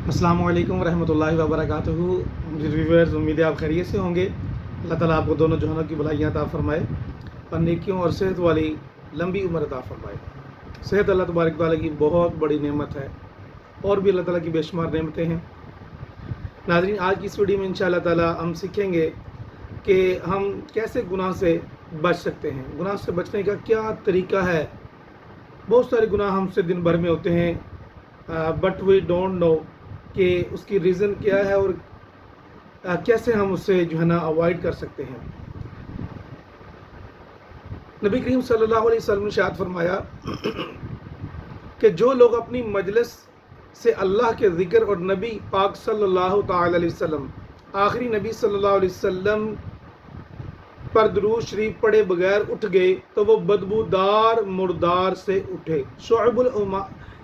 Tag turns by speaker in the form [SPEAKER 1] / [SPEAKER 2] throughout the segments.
[SPEAKER 1] अस्सलाम वालेकुम रहमतुल्लाहि व बरकातुहू। व्यूअर्स, उम्मीद है आप खैरियत से होंगे। अल्लाह ताला आपको दोनों जहानों की भलाइयाँ अता फरमाए और नेकियों और सेहत वाली लंबी उम्र अता फरमाए। सेहत अल्लाह तबारक ताला की बहुत बड़ी नेमत है और भी अल्लाह ताला की बेशुमार नेमतें हैं। नाज़रीन, आज की इस वीडियो में इंशाअल्लाह ताला हम सीखेंगे कि हम कैसे गुनाह से बच सकते हैं। गुनाह से बचने का क्या तरीका है। बहुत सारे गुनाह हमसे दिन भर में होते हैं, बट वी डोंट नो कि उसकी रीज़न क्या है और कैसे हम उससे जो है ना अवॉइड कर सकते हैं। नबी करीम सल्लल्लाहु अलैहि वसल्लम ने इरशाद फरमाया कि जो लोग अपनी मजलिस से अल्लाह के ज़िक्र और नबी पाक सल्लल्लाहु ताला अलैहि वसल्लम, आखिरी नबी सल्लल्लाहु अलैहि वसल्लम पर दुरूद शरीफ पढ़े बगैर उठ गए तो वो बदबूदार मुर्दार से उठे। शुअबुल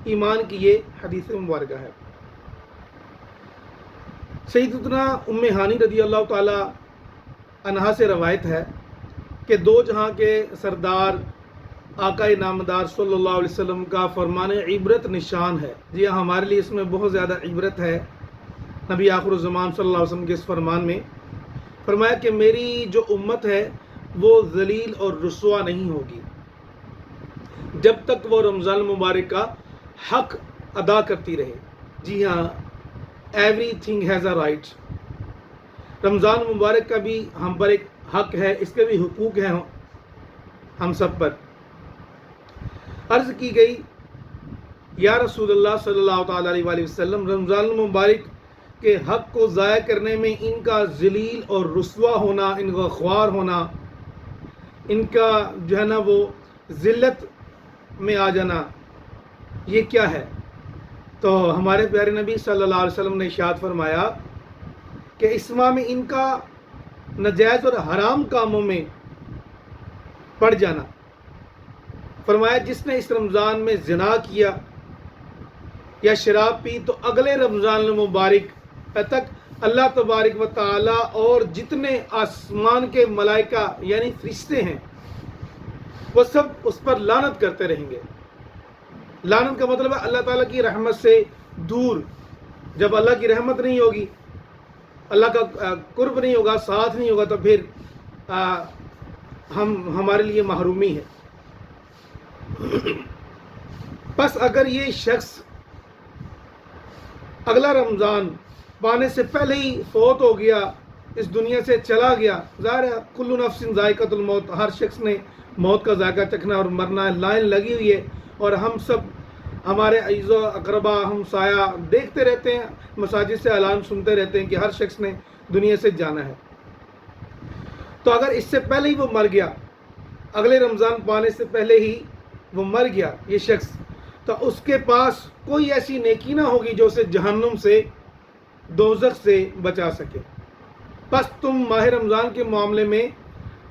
[SPEAKER 1] ईमान की ये हदीस मुबारक है। सैयदतुना उम्मे हानी रज़ी अल्लाह ताला अन्हा से रवायत है कि दो जहां के सरदार आकाए नामदार सल्लल्लाहु अलैहि वसल्लम का फरमान इबरत निशान है। जी हाँ, हमारे लिए इसमें बहुत ज़्यादा इबरत है। नबी आखिर ज़मान सल्लल्लाहु अलैहि वसल्लम के इस फरमान में फरमाया कि मेरी जो उम्मत है वो जलील और रुसवा नहीं होगी जब तक वो रमज़ान मुबारक का हक अदा करती रहे। जी हाँ, everything has a right. Ramzan मुबारक का भी हम पर एक हक है, इसके भी हुकूक हैं हम सब पर। अर्ज़ की गई, या रसूलल्लाह सल्लल्लाहु ताला अलैहि वसल्लम, रमज़ान मुबारक के हक को ज़ाया करने में इनका जलील और रुसवा होना, इनका ख्वार होना, इनका जो है ना वो ज़िल्लत में आ जाना, ये क्या है। तो हमारे प्यारे नबी सल्लल्लाहु अलैहि वसल्लम ने इरशाद फरमाया कि इस माह में इनका नाजायज़ और हराम कामों में पड़ जाना। फरमाया जिसने इस रमज़ान में ज़िना किया या शराब पी तो अगले रमज़ान मुबारक तक अल्लाह तबारक व तआला और जितने आसमान के मलाइका यानी फरिश्ते हैं वो सब उस पर लानत करते रहेंगे। लानत का मतलब है अल्लाह ताला की रहमत से दूर। जब अल्लाह की रहमत नहीं होगी, अल्लाह का कुर्ब नहीं होगा, साथ नहीं होगा, तो फिर हमारे लिए महरूमी है। बस अगर ये शख्स अगला रमज़ान पाने से पहले ही फौत हो गया, इस दुनिया से चला गया, ज़ाहिर है कुल्लु नफ्सिन ज़ायक़तुल मौत, हर शख्स ने मौत का जायका चखना और मरना है। लाइन लगी हुई है और हम सब, हमारे अज़ीज़ अक़रबा, हम साया देखते रहते हैं, मसाजिद से ऐलान सुनते रहते हैं कि हर शख्स ने दुनिया से जाना है। तो अगर इससे पहले ही वो मर गया, अगले रमज़ान पाने से पहले ही वो मर गया ये शख्स, तो उसके पास कोई ऐसी नेकी ना होगी जो उसे जहन्नुम से, दोज़ख से बचा सके। बस तुम माह रमज़ान के मामले में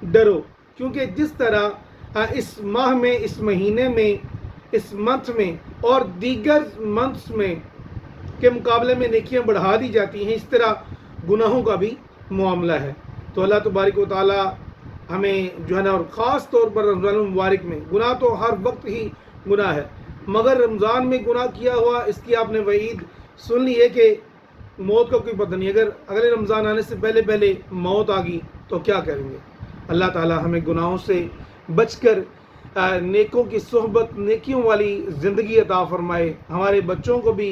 [SPEAKER 1] डरो, क्योंकि जिस तरह इस माह में, इस महीने में, इस मंथ में और दीगर मंथ्स में के मुकाबले में नेकियां बढ़ा दी जाती हैं, इस तरह गुनाहों का भी मामला है। तो अल्लाह तबारक व तआला हमें जो है ना, और ख़ास तौर पर रमज़ान मुबारक में, गुनाह तो हर वक्त ही गुनाह है, मगर रमज़ान में गुनाह किया हुआ इसकी आपने वईद सुन ली है कि मौत का कोई पता नहीं। अगर अगले रमज़ान आने से पहले पहले मौत आ गई तो क्या करेंगे। अल्लाह ताला हमें गुनाहों से बचकर नेकों की सोहबत, नेकियों वाली ज़िंदगी अता फरमाए। हमारे बच्चों को भी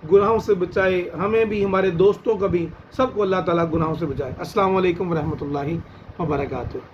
[SPEAKER 1] गुनाहों से बचाए, हमें भी, हमारे दोस्तों को भी, सबको अल्लाह ताला गुनाहों से बचाए। अस्सलामु अलैकुम रहमतुल्लाहि व बरकातुहू।